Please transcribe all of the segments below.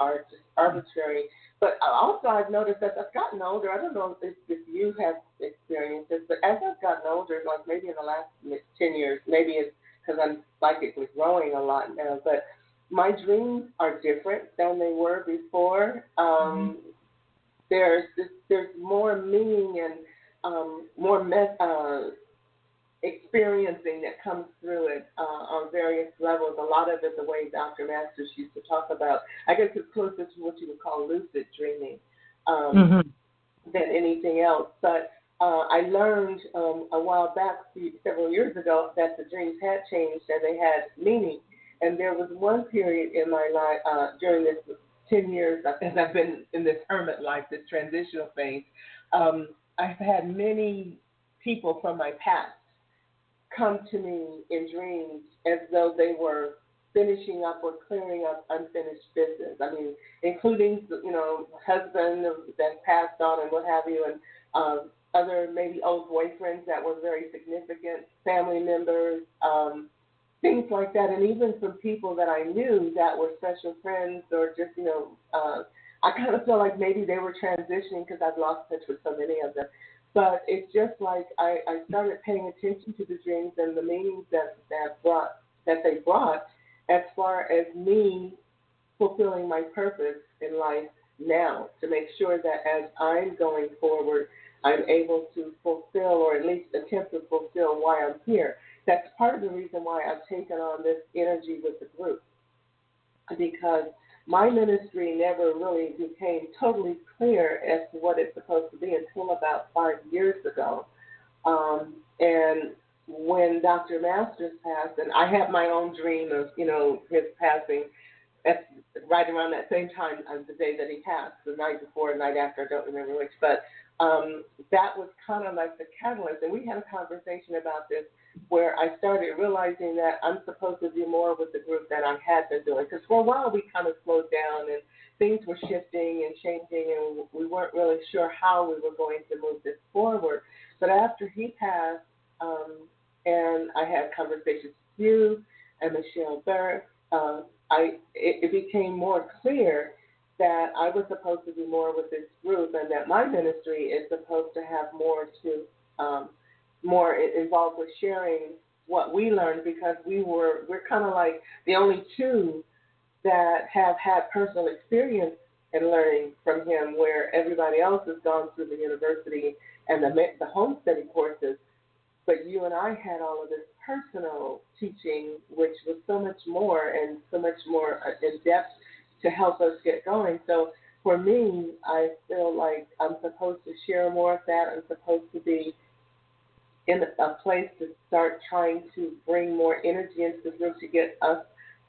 are just arbitrary. But also I've noticed as I've gotten older, I don't know if you have experienced this, but as I've gotten older, like maybe in the last 10 years, maybe it's because I'm psychically growing a lot now, but my dreams are different than they were before. There's more meaning and more experiencing that comes through it on various levels. A lot of it, the way Dr. Masters used to talk about, I guess it's closer to what you would call lucid dreaming than anything else. But I learned a while back, several years ago, that the dreams had changed and they had meaning. And there was one period in my life during this 10 years as I've been in this hermit life, this transitional phase, I've had many people from my past come to me in dreams as though they were finishing up or clearing up unfinished business. I mean, including, husband that passed on and what have you, and other maybe old boyfriends that were very significant, family members, things like that, and even some people that I knew that were special friends or just, I kind of feel like maybe they were transitioning because I've lost touch with so many of them. But it's just like I started paying attention to the dreams and the meanings that they brought as far as me fulfilling my purpose in life now, to make sure that as I'm going forward, I'm able to fulfill or at least attempt to fulfill why I'm here. That's part of the reason why I've taken on this energy with the group, because my ministry never really became totally clear as to what it's supposed to be until about 5 years ago. And when Dr. Masters passed, and I have my own dream of, his passing, that's right around that same time as the day that he passed, the night before, the night after, I don't remember which, but that was kind of like the catalyst. And we had a conversation about this where I started realizing that I'm supposed to do more with the group than I had been doing. Because for a while we kind of slowed down and things were shifting and changing, and we weren't really sure how we were going to move this forward. But after he passed, and I had conversations with you and Michelle Burke, it became more clear that I was supposed to do more with this group, and that my ministry is supposed to have more involved with sharing what we learned, because we're kind of like the only two that have had personal experience in learning from him, where everybody else has gone through the university and the home study courses. But you and I had all of this personal teaching, which was so much more and so much more in depth to help us get going. So for me, I feel like I'm supposed to share more of that. I'm supposed to be in a place to start trying to bring more energy into the group to get us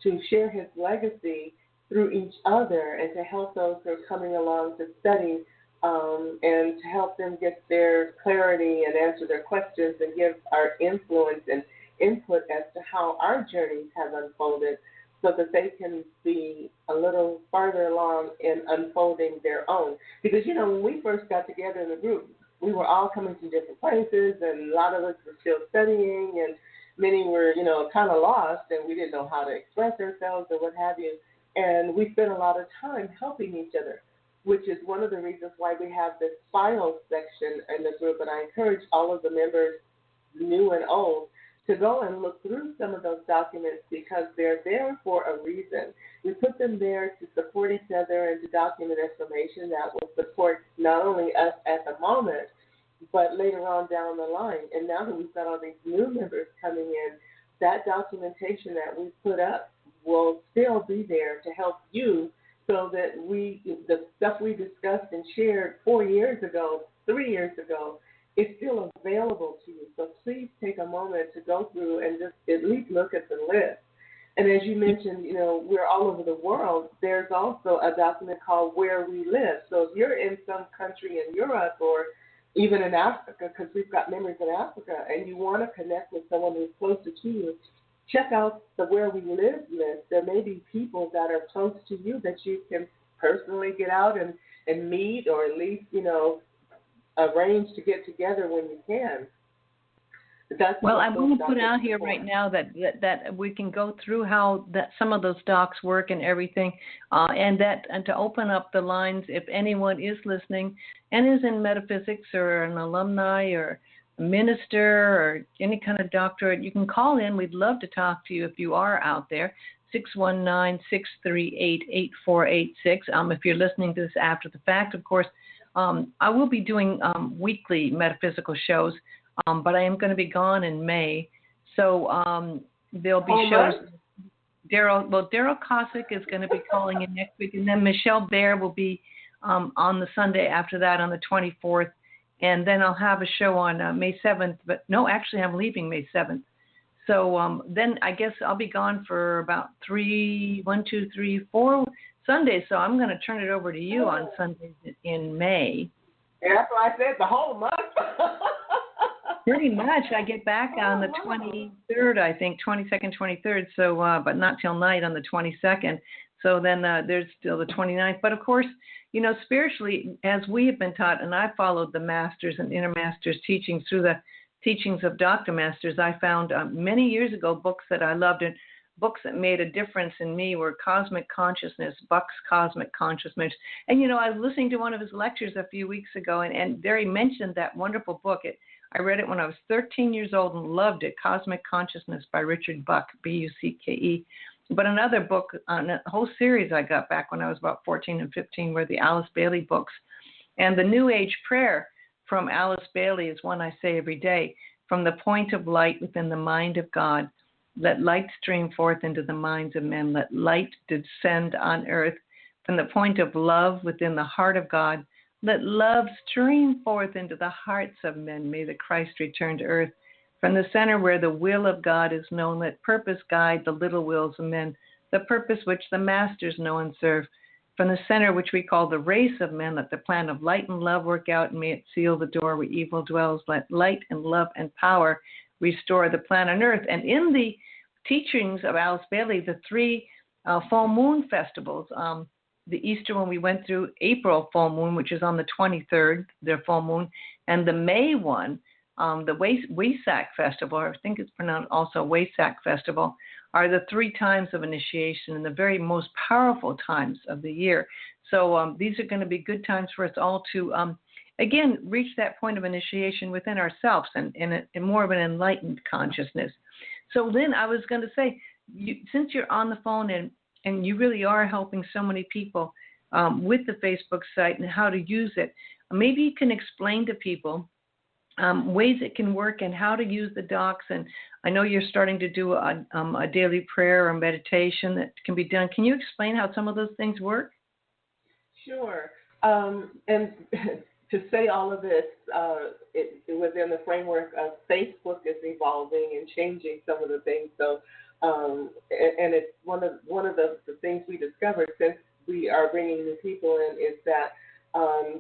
to share his legacy through each other, and to help those who are coming along to study, and to help them get their clarity and answer their questions and give our influence and input as to how our journeys have unfolded, so that they can be a little farther along in unfolding their own. Because, when we first got together in the group, we were all coming from different places, and a lot of us were still studying, and many were, kind of lost, and we didn't know how to express ourselves or what have you. And we spent a lot of time helping each other, which is one of the reasons why we have this Paulos section in the group. And I encourage all of the members, new and old, to go and look through some of those documents, because they're there for a reason. We put them there to support each other and to document information that will support not only us at the moment, but later on down the line. And now that we've got all these new members coming in, that documentation that we put up will still be there to help you, so that the stuff we discussed and shared 4 years ago, 3 years ago, is still available to you. So please take a moment to go through and just at least look at the list. And as you mentioned, we're all over the world. There's also a document called Where We Live. So if you're in some country in Europe or even in Africa, because we've got members in Africa, and you want to connect with someone who's closer to you, check out the Where We Live list. There may be people that are close to you that you can personally get out and meet, or at least, arrange to get together when you can. Well, I'm going to put out here right now that we can go through how that some of those docs work and everything, and to open up the lines if anyone is listening and is in metaphysics or an alumni or a minister or any kind of doctorate. You can call in. We'd love to talk to you if you are out there. 619-638-8486. If you're listening to this after the fact, of course, I will be doing weekly metaphysical shows. But I am going to be gone in May, so there'll be shows. Daryl Cossack is going to be calling in next week, and then Michelle Baer will be on the Sunday after that on the 24th, and then I'll have a show on May 7th. But no, actually, I'm leaving May 7th. So then I guess I'll be gone for about 4 Sundays. So I'm going to turn it over to you on Sundays in May. Yeah, that's why I said the whole month. Pretty much. I get back on the 23rd, I think, 22nd, 23rd, so, but not till night on the 22nd. So then there's still the 29th. But, of course, spiritually, as we have been taught, and I followed the Masters and Inner Masters teachings through the teachings of Dr. Masters, I found many years ago books that I loved, and books that made a difference in me were Cosmic Consciousness, Buck's Cosmic Consciousness. And, I was listening to one of his lectures a few weeks ago, and there he mentioned that wonderful book. I read it when I was 13 years old and loved it, Cosmic Consciousness by Richard Buck, Bucke. But another book, a whole series I got back when I was about 14 and 15 were the Alice Bailey books. And the New Age Prayer from Alice Bailey is one I say every day. From the point of light within the mind of God, let light stream forth into the minds of men. Let light descend on earth. From the point of love within the heart of God, let love stream forth into the hearts of men. May the Christ return to earth. From the center where the will of God is known, let purpose guide the little wills of men, the purpose which the masters know and serve. From the center which we call the race of men, let the plan of light and love work out, and may it seal the door where evil dwells. Let light and love and power restore the plan on earth. And in the teachings of Alice Bailey, the 3 full moon festivals, the Easter one we went through, April full moon, which is on the 23rd, their full moon, and the May one, the Wesak festival, or I think it's pronounced also Wesak festival, are the 3 times of initiation and the very most powerful times of the year. So these are going to be good times for us all to, again, reach that point of initiation within ourselves and more of an enlightened consciousness. So Lynn, I was going to say, since you're on the phone and you really are helping so many people with the Facebook site and how to use it, maybe you can explain to people ways it can work and how to use the docs. And I know you're starting to do a daily prayer or meditation that can be done. Can you explain how some of those things work? Sure. And to say all of this, it within the framework of Facebook is evolving and changing some of the things. So, and it's one of the things we discovered since we are bringing new people in is that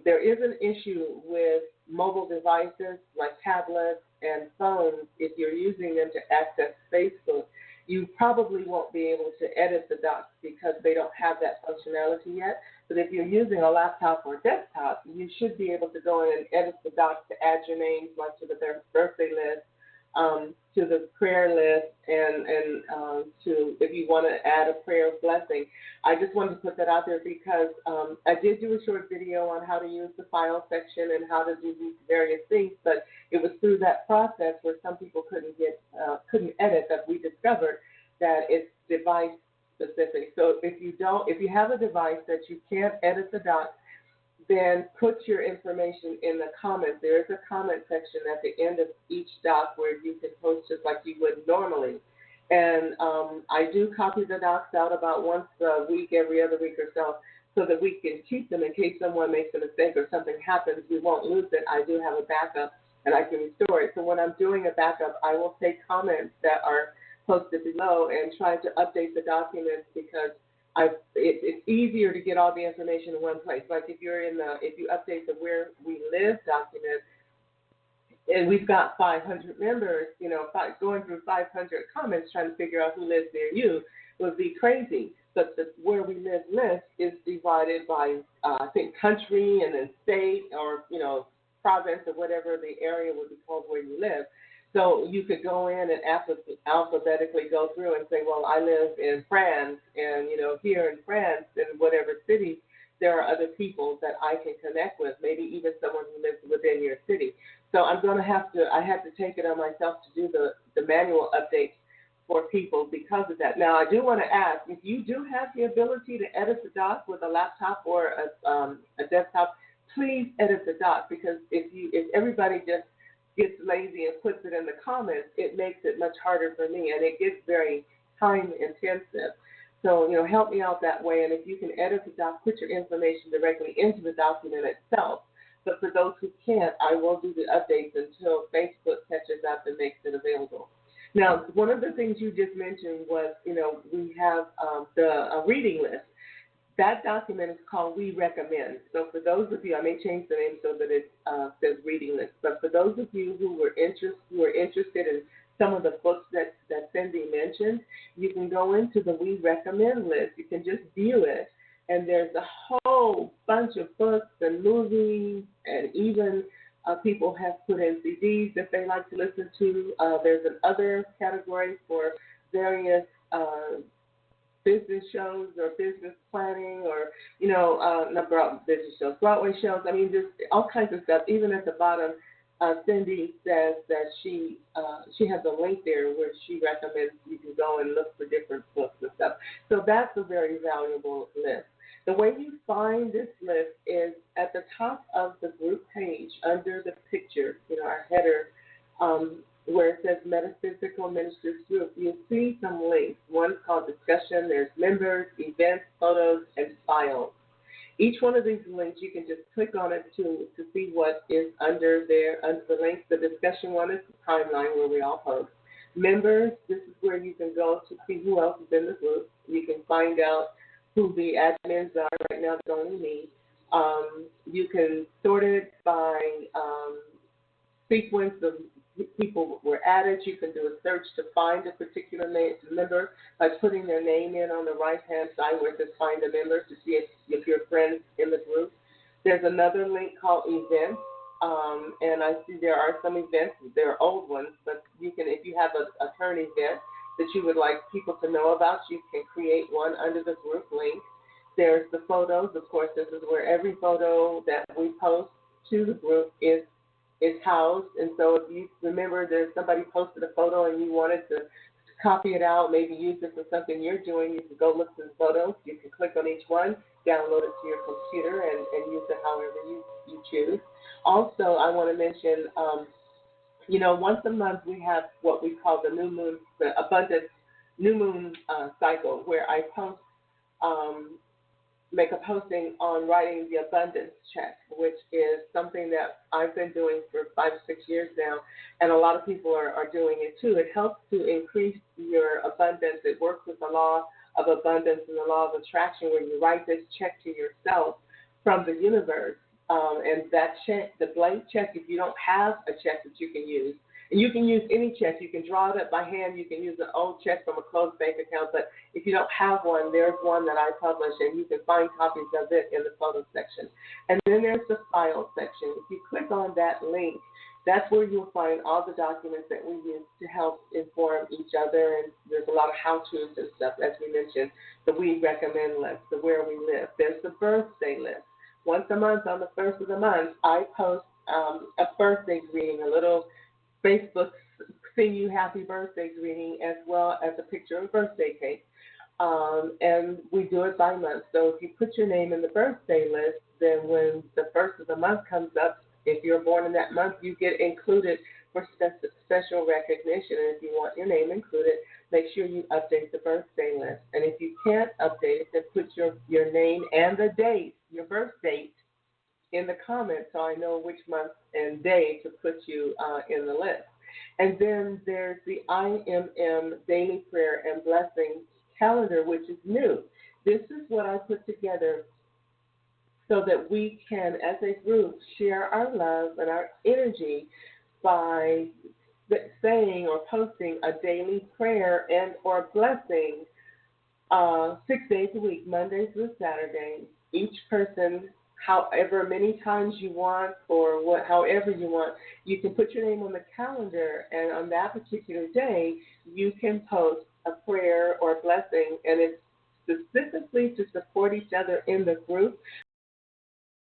there is an issue with mobile devices like tablets and phones. If you're using them to access Facebook, you probably won't be able to edit the docs because they don't have that functionality yet. But if you're using a laptop or desktop, you should be able to go in and edit the docs to add your names, like to the birthday list, to the prayer list, and to if you want to add a prayer of blessing. I just wanted to put that out there because I did do a short video on how to use the file section and how to do these various things, but it was through that process where some people couldn't edit that we discovered that it's device specific. So if you have a device that you can't edit the docs, then put your information in the comments. There is a comment section at the end of each doc where you can post just like you would normally. And I do copy the docs out about once a week, every other week or so that we can keep them in case someone makes a mistake or something happens. We won't lose it. I do have a backup, and I can restore it. So when I'm doing a backup, I will take comments that are posted below and try to update the documents because it's easier to get all the information in one place. Like if you update the Where We Live document, and we've got 500 members, going through 500 comments trying to figure out who lives near you would be crazy. But the Where We Live list is divided by, I think, country and then state or, province or whatever the area would be called where you live. So you could go in and alphabetically go through and say, well, I live in France, and, here in France, in whatever city, there are other people that I can connect with, maybe even someone who lives within your city. So I had to take it on myself to do the manual updates for people because of that. Now, I do want to ask, if you do have the ability to edit the doc with a laptop or a desktop, please edit the doc, because if everybody just gets lazy and puts it in the comments, it makes it much harder for me, and it gets very time intensive. So, help me out that way, and if you can edit the doc, put your information directly into the document itself. But for those who can't, I will do the updates until Facebook catches up and makes it available. Now, one of the things you just mentioned was, we have the reading list. That document is called We Recommend. So for those of you, I may change the name so that it says reading list, but for those of you who are interested in some of the books that Cindy mentioned, you can go into the We Recommend list. You can just view it, and there's a whole bunch of books and movies, and even people have put in CDs that they like to listen to. There's an other category for various business shows or business planning, or, not business shows, Broadway shows. I mean, just all kinds of stuff. Even at the bottom, Cindy says that she has a link there where she recommends you can go and look for different books and stuff. So that's a very valuable list. The way you find this list is at the top of the group page under the picture, our header, where it says Metaphysical Ministries Group. You'll see some links. One's called Discussion. There's Members, Events, Photos, and Files. Each one of these links, you can just click on it to see what is under there. Under the links, the Discussion one is the timeline where we all post. Members, this is where you can go to see who else is in the group. You can find out who the admins are. Right now, it's only me. You can sort it by sequence of people were added. You can do a search to find a particular member by putting their name in on the right-hand side where it says Find a Member to see if you're friends in the group. There's another link called Events, and I see there are some events. There are old ones, but you can, if you have a current event that you would like people to know about, you can create one under the group link. There's the photos. Of course, this is where every photo that we post to the group is housed. And so if you remember there's somebody posted a photo and you wanted to copy it out, maybe use it for something you're doing, you can go look through the photos. You can click on each one, download it to your computer, and use it however you choose. Also, I want to mention, once a month we have what we call the abundance new moon cycle, where I post, make a posting on writing the abundance check, which is something that I've been doing for 5 or 6 years now, and a lot of people are doing it too. It helps to increase your abundance. It works with the law of abundance and the law of attraction, where you write this check to yourself from the universe. And that check, the blank check, if you don't have a check that you can use, and you can use any check, you can draw it up by hand, you can use an old check from a closed bank account, but if you don't have one, there's one that I publish, and you can find copies of it in the photo section. And then there's the file section. If you click on that link, that's where you'll find all the documents that we use to help inform each other, and there's a lot of how-tos and stuff, as we mentioned, the We Recommend list, the Where We Live. There's the birthday list. Once a month, on the first of the month, I post a birthday greeting, a little Facebook sing you happy birthday greeting, as well as a picture of a birthday cake. And we do it by month. So if you put your name in the birthday list, then when the first of the month comes up, if you're born in that month, you get included for special recognition. And if you want your name included, make sure you update the birthday list. And if you can't update it, then put your name and the date, your birth date, in the comments so I know which month and day to put you in the list. And then there's the IMM Daily Prayer and Blessing Calendar, which is new. This is what I put together so that we can, as a group, share our love and our energy by saying or posting a daily prayer and or blessing 6 days a week, Monday through Saturday. Each person however many times you want or however you want. You can put your name on the calendar, and on that particular day, you can post a prayer or a blessing, and it's specifically to support each other in the group.